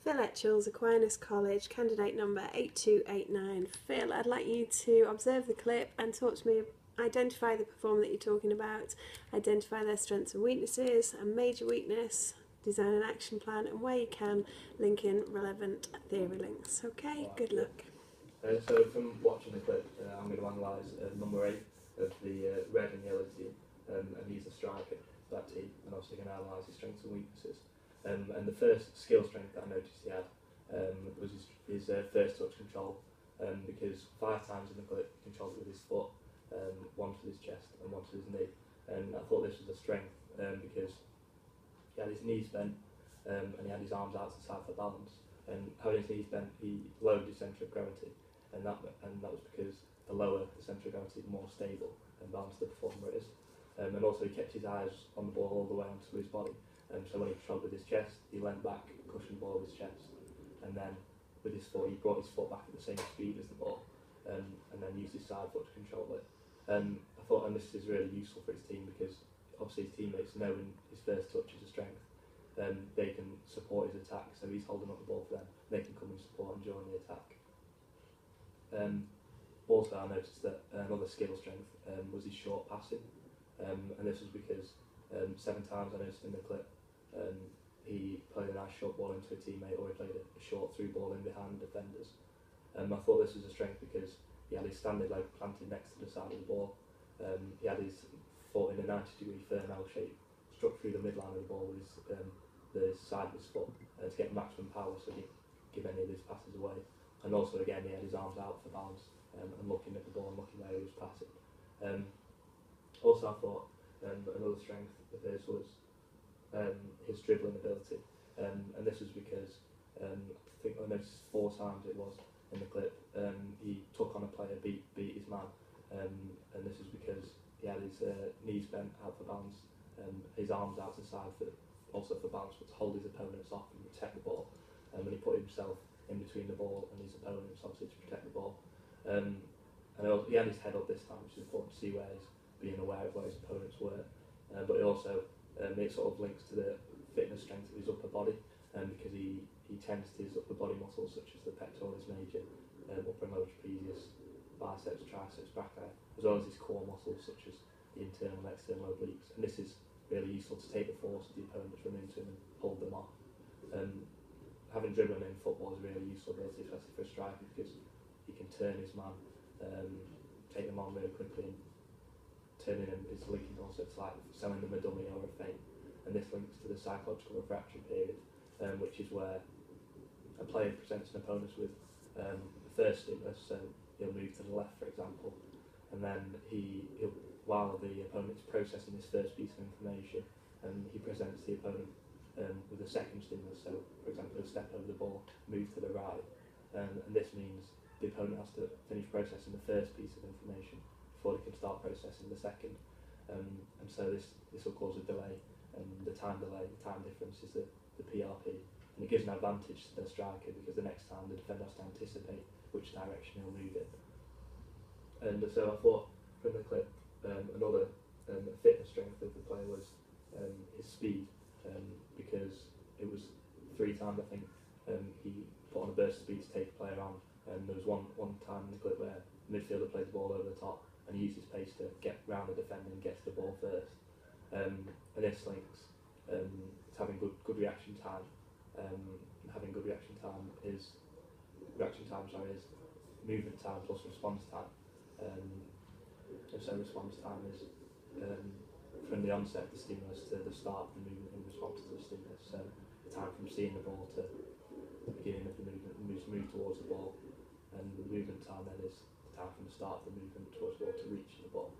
Phil Etchells, Aquinas College, candidate number 8289. Phil, I'd like you to observe the clip and talk to me, identify the performer that you're talking about, identify their strengths and weaknesses, a major weakness, design an action plan, and where you can, link in relevant theory links. Okay, good luck. So from watching the clip, I'm going to analyse number 8 of the red and yellow team, and he's a striker for that team, and also going to analyse his strengths and weaknesses. And the first skill strength that I noticed he had was his first touch control, because 5 times in the clip he controlled it with his foot, once with his chest and once with his knee. And I thought this was a strength because he had his knees bent and he had his arms out to the side for balance. And having his knees bent, he lowered his centre of gravity, and that was because the lower the centre of gravity, the more stable and balanced the performer is. And also he kept his eyes on the ball all the way onto his body. So when he controlled with his chest, he leant back, cushioned the ball with his chest, and then with his foot, he brought his foot back at the same speed as the ball, and then used his side foot to control it. I thought, and this is really useful for his team because obviously his teammates, knowing his first touch is a strength, they can support his attack. So he's holding up the ball for them; they can come and support and join the attack. Also, I noticed that another skill strength was his short passing, and this was because 7 times I noticed in the clip he played a nice short ball into a teammate, or he played a short through ball in behind defenders. I thought this was a strength because he had his standing leg planted next to the side of the ball. He had his foot in a 90-degree firm L shape, struck through the midline of the ball with the side of his foot to get maximum power, so he didn't give any of his passes away. And also, again, he had his arms out for balance and looking at the ball and looking where he was passing. Also, I thought another strength of his was his dribbling ability, and this was because I think I noticed 4 times it was in the clip he took on a player, beat his man, and this is because he had his knees bent out for balance, his arms out to the side also for balance, but to hold his opponents off and protect the ball, and he put himself in between the ball and his opponents, obviously, to protect the ball. And he had his head up this time, which is important to see where he's being aware of where his opponents were, but it also it sort of links to the fitness strength of his upper body, because he tends to his upper body muscles such as the pectoralis major, upper and lower trapezius, biceps, triceps, brachii, as well as his core muscles such as the internal and external obliques. And this is really useful to take the force of the opponents run into him and hold them off. Having dribbling in football is a really useful ability, especially for a striker, because he can turn his man, take them on really quickly, and turning them is linking also to like selling them a dummy or a feint. And this links to the psychological refraction period, which is where a player presents an opponent with the first stimulus, so he'll move to the left, for example, and then he'll while the opponent's processing this first piece of information, he presents the opponent with a second stimulus. So, for example, he'll step over the ball, move to the right, and this means the opponent has to finish processing the first piece of information before they can start processing the second. And so this will cause a delay, and the time difference is the PRP, and it gives an advantage to the striker because the next time the defender has to anticipate which direction he'll move in. And so I thought from the clip another fitness strength of the player was his speed, because it was 3 times I think he put on a burst of speed to take a player on, and there was one time in the clip where the midfielder played the ball over the top and he used his pace to get round the defender and get to the ball first. And this links to having good reaction time. Having good reaction time is movement time plus response time. And so response time is from the onset of the stimulus to the start of the movement in response to the stimulus. So the time from seeing the ball to the beginning of the movement, move towards the ball, and the movement time then is the time from the start of the movement towards the ball to reach the ball.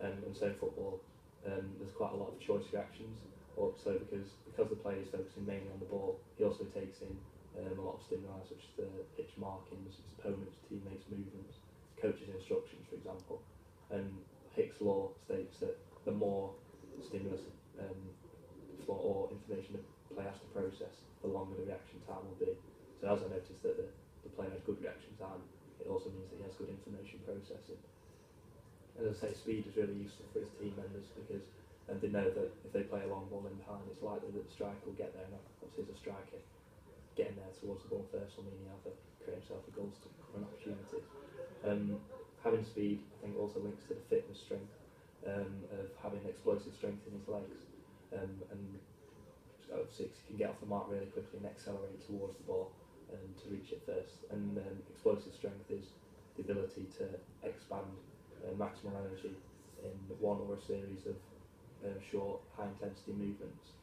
And so in football, there's quite a lot of choice reactions. Also because the player is focusing mainly on the ball, he also takes in a lot of stimuli such as the pitch markings, his opponents, teammates' movements, coaches' instructions, for example. And Hicks' law states that the more stimulus or information the player has to process, the longer the reaction time will be. So as I noticed that the player had good reaction time, it also means that he has good information processing. As I say, speed is really useful for his team members because they know that if they play a long ball in behind, it's likely that the striker will get there, and obviously as a striker, getting there towards the ball first will mean he either create himself a goal scoring opportunity. Having speed, I think, also links to the fitness strength of having explosive strength in his legs, and obviously he can get off the mark really quickly and accelerate towards the ball to reach it first. And explosive strength is the ability to expand maximal energy in one or a series of short, high intensity movements.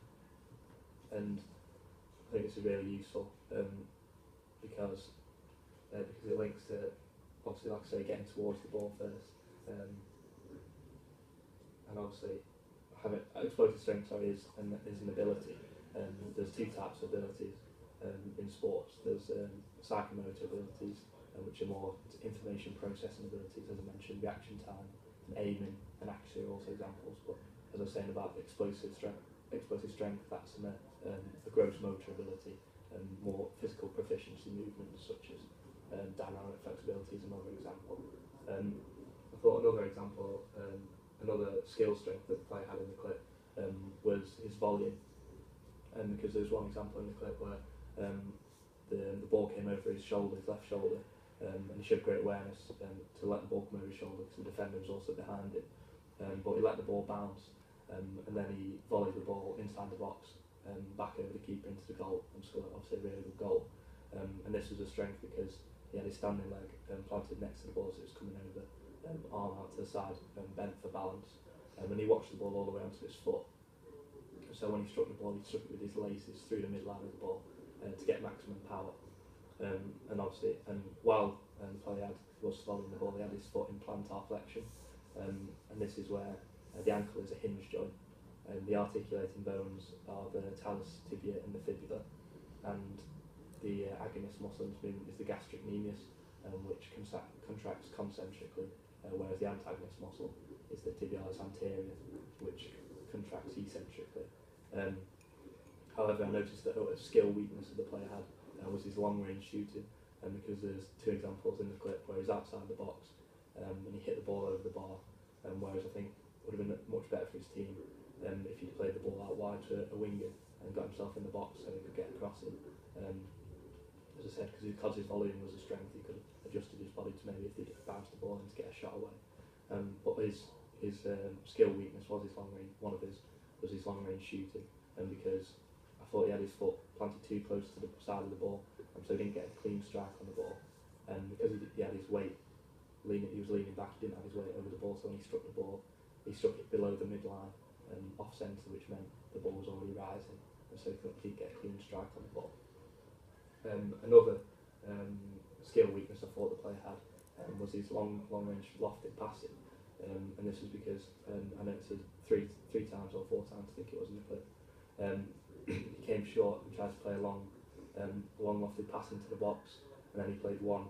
And I think this is really useful because it links to, obviously, like I say, getting towards the ball first, and obviously having explosive strength is an ability. There's two types of abilities in sports. There's psychomotor abilities, which are more information processing abilities, as I mentioned, reaction time, and aiming, and accuracy are also examples. But as I was saying about explosive strength, that's a gross motor ability, and more physical proficiency movements such as dynamic flexibility is another example. I thought another example, another skill strength that the player had in the clip was his volleying, because there's one example in the clip where the ball came over his shoulder, his left shoulder, and he showed great awareness to let the ball come over his shoulder because the defender was also behind him, but he let the ball bounce, and then he volleyed the ball inside the box, back over the keeper into the goal, and scored obviously a really good goal. And this was a strength because he had his standing leg planted next to the ball, so it was coming over, arm out to the side, bent for balance, and he watched the ball all the way onto his foot. So when he struck the ball, he struck it with his laces through the midline of the ball to get maximum power. And obviously, while the player was following the ball, he had his foot in plantar flexion, and this is where the ankle is a hinge joint. The articulating bones are the talus, tibia, and the fibula, and the agonist muscle in this movement is the gastrocnemius, which contracts concentrically, whereas the antagonist muscle is the tibialis anterior, which contracts eccentrically. However, I noticed that a skill weakness that the player had was his long-range shooting, because there's two examples in the clip where he's outside the box and he hit the ball over the bar, whereas I think it would have been much better for his team if he'd played the ball out wide to a winger and got himself in the box so he could get across it. As I said, because his volume was a strength, he could have adjusted his body to maybe if he'd bounce the ball in to get a shot away. But his skill weakness was his long range. One of his was his long range shooting, and because I thought he had his foot planted too close to the side of the ball, so he didn't get a clean strike on the ball. And because he had his weight he was leaning back, he didn't have his weight over the ball, so when he struck the ball, he struck it below the midline and off centre, which meant the ball was already rising, and so he couldn't get a clean strike on the ball. Another skill weakness I thought the player had was his long range lofted passing, and this was because I noticed three times or four times, I think it was in the clip, he came short and tried to play a long lofted pass into the box, and then he played one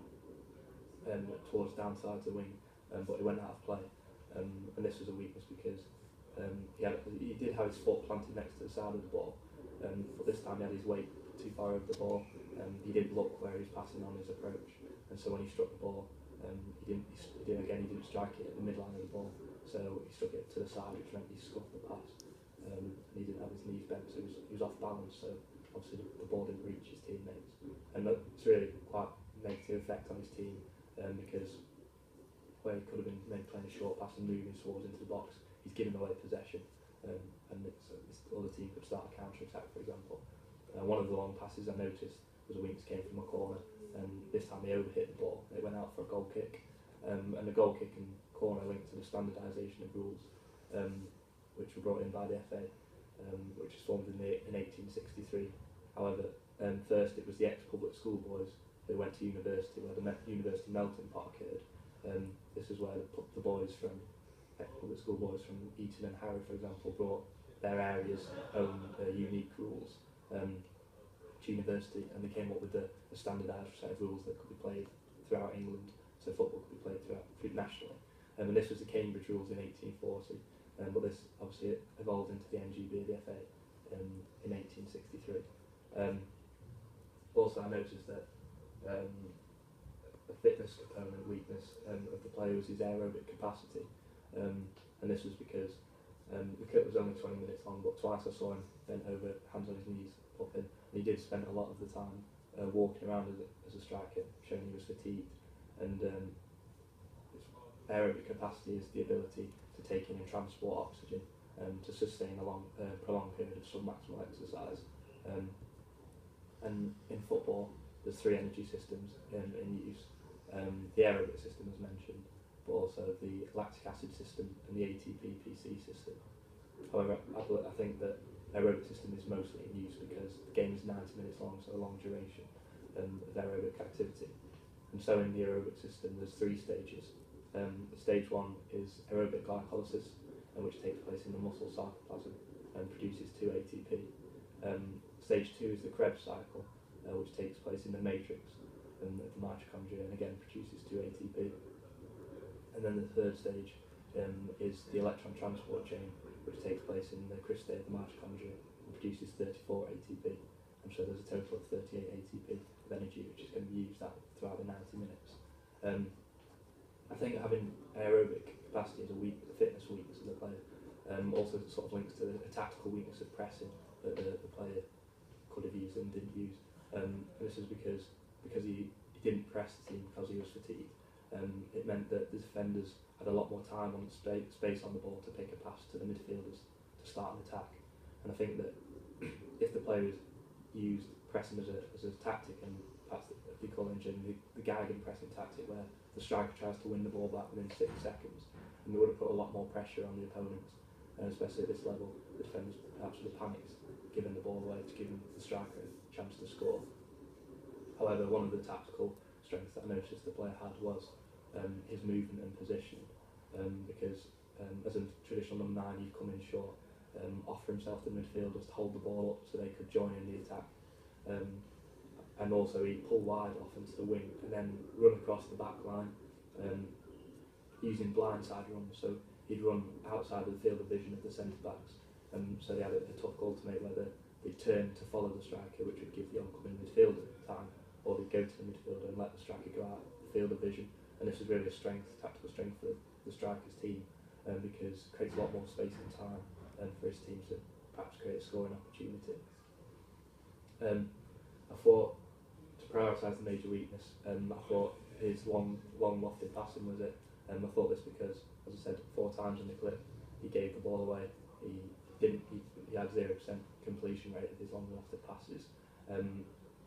towards downside the wing, but he went out of play, and this was a weakness because he did have his foot planted next to the side of the ball, but this time he had his weight too far over the ball, and he didn't look where he was passing on his approach, and so when he struck the ball, he didn't strike it at the midline of the ball, so he struck it to the side, which meant he scuffed the pass, and he didn't have his knees bent, so he was off balance, so obviously the ball didn't reach his teammates, and that's really quite a negative effect on his team, because where he could have been maybe playing a short pass and moving towards into the box, he's giving away possession, and this other team could start a counter-attack, for example. One of the long passes I noticed was a wing came from a corner, and this time he overhit the ball. It went out for a goal kick, and the goal kick and corner linked to the standardisation of rules, which were brought in by the FA, which was formed in 1863. However, first it was the ex-public school boys who went to university, where the university melting pot occurred. This is where the boys from ex-public school boys from Eton and Harrow, for example, brought their area's own unique rules to university, and they came up with a standardised set of rules that could be played throughout England, so football could be played throughout nationally. And this was the Cambridge rules in 1840, but this obviously evolved into the NGB, the FA, in 1863. Also, I noticed that a fitness component weakness of the player was his aerobic capacity, and this was because the clip was only 20 minutes long, but twice I saw him bent over, hands on his knees, up in, and he did spend a lot of the time walking around as a striker, showing he was fatigued. And aerobic capacity is the ability to take in and transport oxygen to sustain a prolonged period of submaximal exercise. And in football, there's 3 energy systems in use. The aerobic system, as mentioned, but also the lactic acid system and the ATP-PC system. However, I think that aerobic system is mostly in use because the game is 90 minutes long, so a long duration of aerobic activity. And so in the aerobic system, there's 3 stages. Stage 1 is aerobic glycolysis, which takes place in the muscle sarcoplasm and produces 2 ATP. Stage 2 is the Krebs cycle, which takes place in the matrix of the mitochondria and again produces 2 ATP. And then the third stage is the electron transport chain, which takes place in the cristae of the mitochondria and produces 34 ATP. And so there's a total of 38 ATP of energy, which is going to be used throughout the 90 minutes. I think having aerobic capacity is a fitness weakness of the player. Also sort of links to a tactical weakness of pressing that the player could have used and didn't use. And this is because he didn't press the team because he was fatigued. It meant that the defenders had a lot more time on space on the ball to pick a pass to the midfielders to start an attack. And I think that if the players used pressing as a tactic, and perhaps they call it the Geigen pressing tactic, where the striker tries to win the ball back within 6 seconds, and they would have put a lot more pressure on the opponents, and especially at this level, the defenders perhaps would have panicked, giving the ball away to give the striker a chance to score. However, one of the tactical strengths that I noticed the player had was his movement and position, because as a traditional number 9, he'd come in short, offer himself to the midfielders to hold the ball up so they could join in the attack, and also he'd pull wide off into the wing and then run across the back line using blindside runs. So he'd run outside of the field of vision of the centre backs, so they had a tough goal to make, whether they'd turn to follow the striker, which would give the oncoming midfielder time, or they'd go to the midfielder and let the striker go out of the field of vision. And this is really a tactical strength for the striker's team, because it creates a lot more space and time for his team to perhaps create a scoring opportunity. I thought, to prioritise the major weakness, I thought his long lofted passing was it. I thought this because, as I said, 4 times in the clip, he gave the ball away. He had 0% completion rate of his long lofted passes, and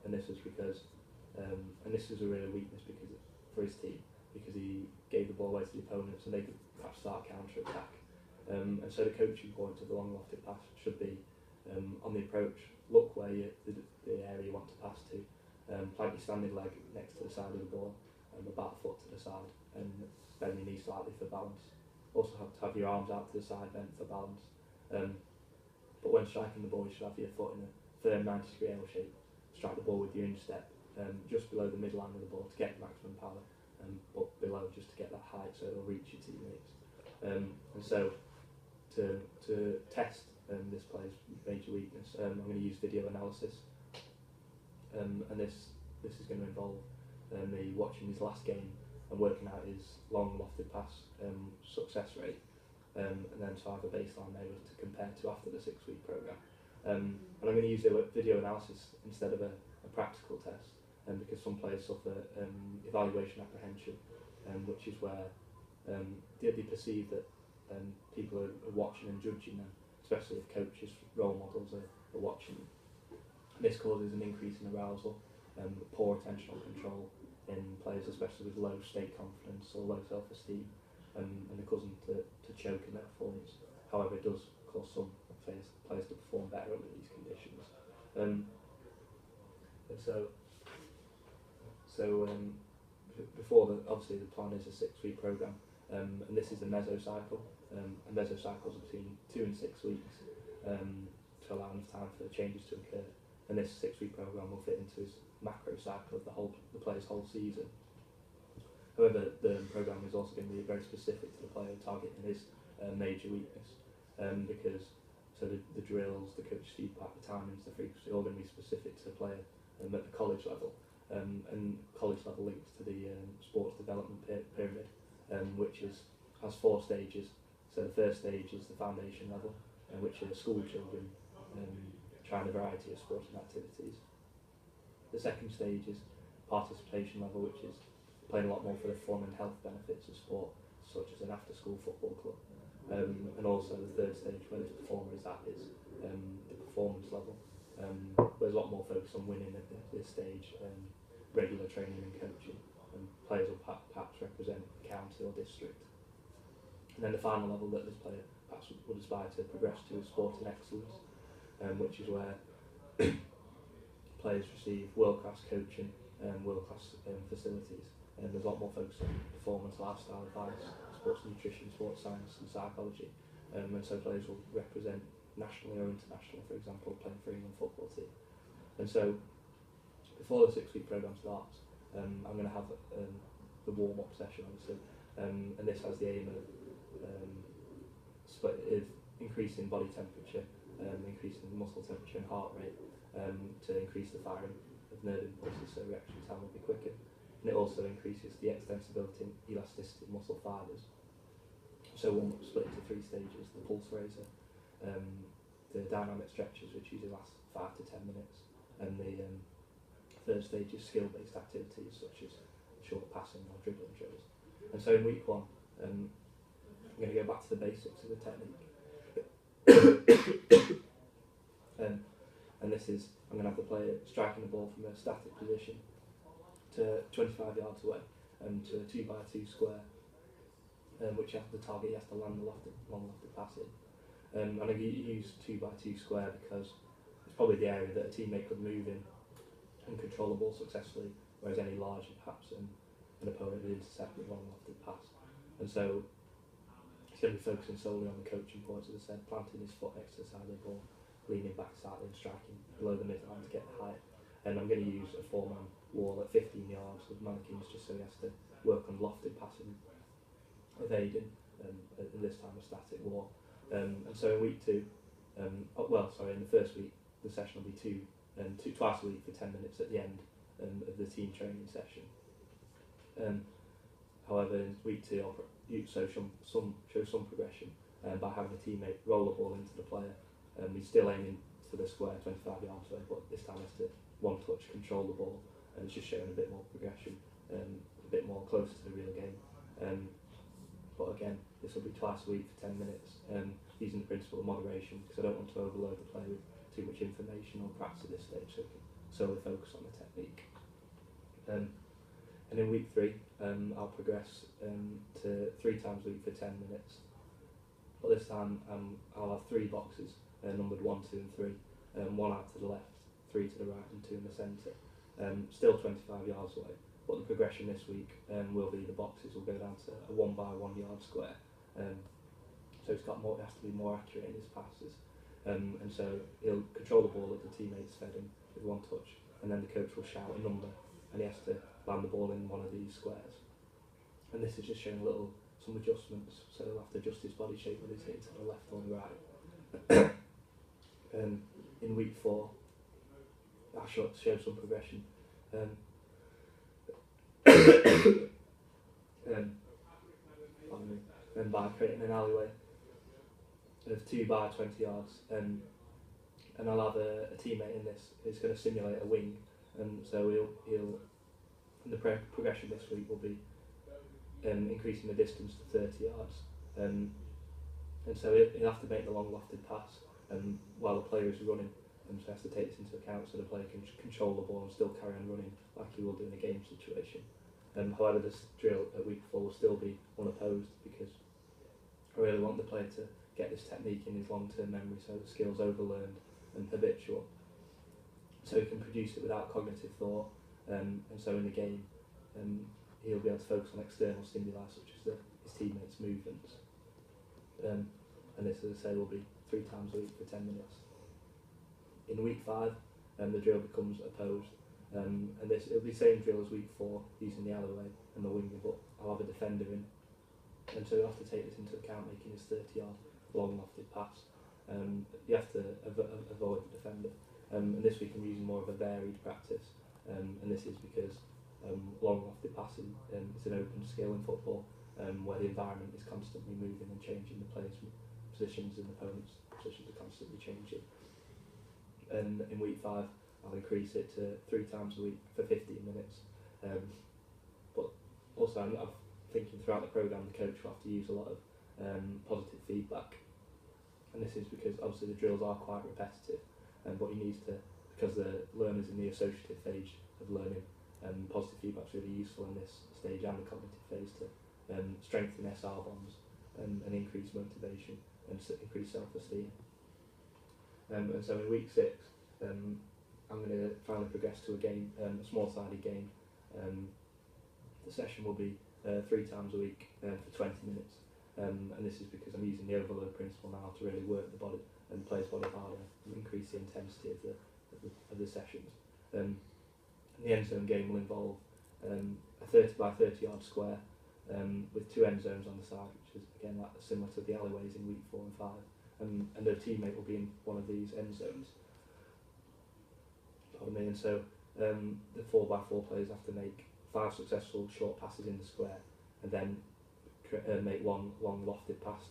this was because, and this was a real weakness for his team, because he gave the ball away to the opponents and they could perhaps start counter attack. And so the coaching point of the long lofted pass should be on the approach, look where the area you want to pass to, plant your standing leg next to the side of the ball, about a foot to the side, and bend your knee slightly for balance. Also have your arms out to the side bent for balance. But when striking the ball, you should have your foot in a firm 90-degree L shape. Strike the ball with your instep just below the midline of the ball to get maximum power, but below just to get that height so it'll reach your teammates. And so to test this player's major weakness, I'm going to use video analysis, and this is going to involve me watching his last game and working out his long lofted pass success rate, and then so I have a baseline there to compare to after the 6-week programme. And I'm going to use video analysis instead of a practical test, because some players suffer evaluation apprehension, which is where they perceive that people are watching and judging them, especially if coaches, role models are watching them. This causes an increase in arousal, poor attentional control in players, especially with low state confidence or low self-esteem, and it causes them to choke in their performance. However, it does cause some players to perform better under these conditions. And so before obviously the plan is a 6-week programme, and this is the mesocycle. And mesocycles are between 2 and 6 weeks to allow enough time for the changes to occur. And this 6-week programme will fit into his macro cycle of the player's whole season. However, the programme is also going to be very specific to the player, targeting his major weakness, because the drills, the coach feedback, the timings, the frequency, all going to be specific to the player at the college level. And college level links to the sports development pyramid, which has 4 stages. So the first stage is the foundation level, which are school children trying a variety of sporting activities. The The second stage is participation level, which is playing a lot more for the fun and health benefits of sport, such as an after-school football club. And also the third stage where this performer is at is the performance level. There's a lot more focus on winning at this stage, regular training and coaching, and players will perhaps represent the county or district. And then the final level that this player perhaps would aspire to progress to is sporting excellence, which is where players receive world-class coaching and world-class facilities. And there's a lot more focus on performance, lifestyle advice, sports nutrition, sports science and psychology. And so players will represent nationally or internationally, for example, playing for England football team. And so before the 6-week programme starts, I'm going to have the warm-up session, obviously, and this has the aim of increasing body temperature, increasing muscle temperature and heart rate, to increase the firing of nerve impulses so reaction time will be quicker. And it also increases the extensibility and elasticity of muscle fibres. So one split into 3 stages: the pulse raiser, the dynamic stretches, which usually last 5 to 10 minutes, and the third stage is skill-based activities such as short passing or dribbling drills. And so in week 1, I'm going to go back to the basics of the technique. And this is, I'm going to have the player striking the ball from a static position to 25 yards away, to a 2x2 square, which the target has to land the long lofted pass in. And I use 2x2 square because it's probably the area that a teammate could move in and control the ball successfully, whereas any larger perhaps an opponent would intercept with long lofted pass. And so he's going to be focusing solely on the coaching points, as I said, planting his foot next to the side of the ball, leaning back slightly and striking below the midline to get the height. And I'm going to use a 4-man wall at 15 yards with mannequins just so he has to work on lofted passing, evading, and this time a static wall. And so in week 2, in the first week, the session will be twice a week for 10 minutes at the end of the team training session. However, in week 2, I'll show some progression by having a teammate roll the ball into the player. He's still aiming for the square 25 yards away, but this time has to one touch control the ball, and it's just showing a bit more progression, a bit more closer to the real game. But again, this will be twice a week for 10 minutes, using the principle of moderation, because I don't want to overload the player with too much information or practice at this stage, so we can solely focus on the technique. And in week 3, I'll progress to 3 times a week for 10 minutes. But this time I'll have 3 boxes, numbered 1, 2 and 3, 1 out to the left, 3 to the right and 2 in the centre. Still 25 yards away, but the progression this week will be the boxes will go down to a 1 by 1 yard square. So it has to be more accurate in his passes. And so he'll control the ball as the teammates fed him with 1 touch, and then the coach will shout a number, and he has to land the ball in one of these squares. And this is just showing some adjustments, so he'll have to adjust his body shape when he's hitting to the left or the right. In week 4, I'll show some progression. And by creating an alleyway of 2 by 20 yards, and I'll have a teammate in this who's going to simulate a wing, and so the progression this week will be increasing the distance to 30 yards, and so he'll have to make the long lofted pass while the player is running, so he has to take this into account so the player can control the ball and still carry on running like he will do in a game situation. However, this drill at week 4 will still be unopposed, because I really want the player to get this technique in his long-term memory, so the skill's overlearned and habitual, so he can produce it without cognitive thought, and so in the game he'll be able to focus on external stimuli such as his teammates' movements. And this, as I say, will be 3 times a week for 10 minutes. In week 5, the drill becomes opposed, and it'll be the same drill as week 4, using the alleyway and the winger, but I'll have a defender in, and so you'll have to take this into account, making his 30-yard long lofted pass. You have to avoid the defender, and this week I'm using more of a varied practice, and this is because long lofted passing is an open skill in football, where the environment is constantly moving and changing, the players' positions and opponents' positions are constantly changing. And in week 5, I'll increase it to 3 times a week for 15 minutes. But also I'm thinking throughout the programme the coach will have to use a lot of positive feedback, and this is because obviously the drills are quite repetitive, but he needs to, because the learners in the associative phase of learning, positive feedback is really useful in this stage and the cognitive phase to strengthen SR bonds and increase motivation and increase self-esteem. And so in week 6 I'm going to finally progress to a game, a small-sided game. The session will be 3 times a week for 20 minutes, and this is because I'm using the overload principle now to really work the body and play his body harder and increase the intensity of the sessions. The end zone game will involve a 30 by 30 yard square with 2 end zones on the side, which is again like similar to the alleyways in week 4 and 5, and their teammate will be in one of these end zones. Pardon me. And so the 4 by 4 players have to make 5 successful short passes in the square, and then make 1 long lofted pass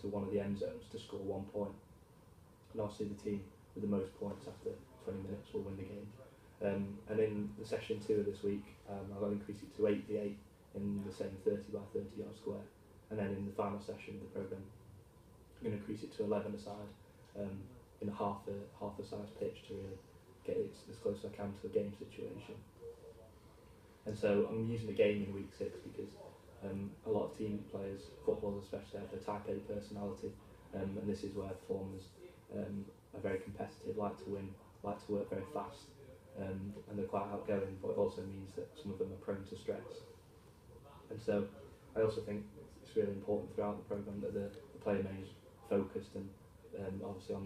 to one of the end zones to score 1 point. And obviously the team with the most points after 20 minutes will win the game. And in the session 2 of this week, I'll increase it to 8v8 in the same 30 by 30 yard square, and then in the final session of the programme I'm going to increase it to 11 aside in a half a size pitch to really get it as close as I can to a game situation. And so I'm using the game in week 6 because a lot of team players, footballers especially, have the type A personality, and this is where performers are very competitive, like to win, like to work very fast, and they're quite outgoing, but it also means that some of them are prone to stress. And so I also think it's really important throughout the programme that the player remains focused and obviously on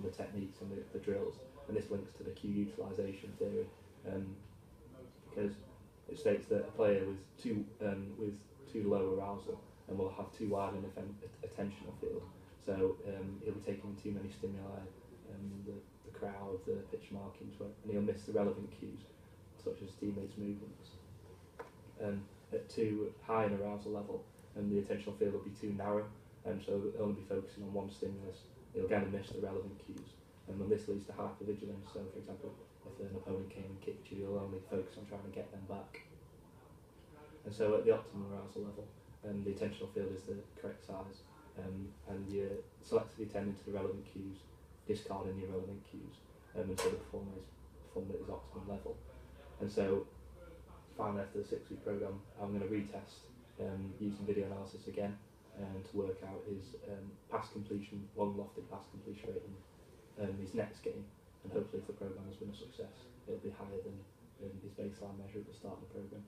the techniques and the drills, and this links to the cue utilisation theory, because it states that a player with too low arousal and will have too wide an attentional field, so he'll be taking too many stimuli, the crowd, the pitch markings, and he'll miss the relevant cues such as teammates' movements. At too high an arousal level, and the attentional field will be too narrow, and so he'll only be focusing on one stimulus. He'll again miss the relevant cues, and when this leads to hypervigilance, so for example, if an opponent came and kicked you, you'll only focus on trying to get them back. And so at the optimal arousal level, the attentional field is the correct size, and you're selectively tending to the relevant cues, discarding the irrelevant cues, and so the performer is performed at his optimum level. And so finally, after the 6-week programme, I'm going to retest using video analysis again to work out his pass completion, long lofted pass completion rate in his next game, and hopefully if the programme has been a success, it'll be higher than his baseline measure at the start of the programme.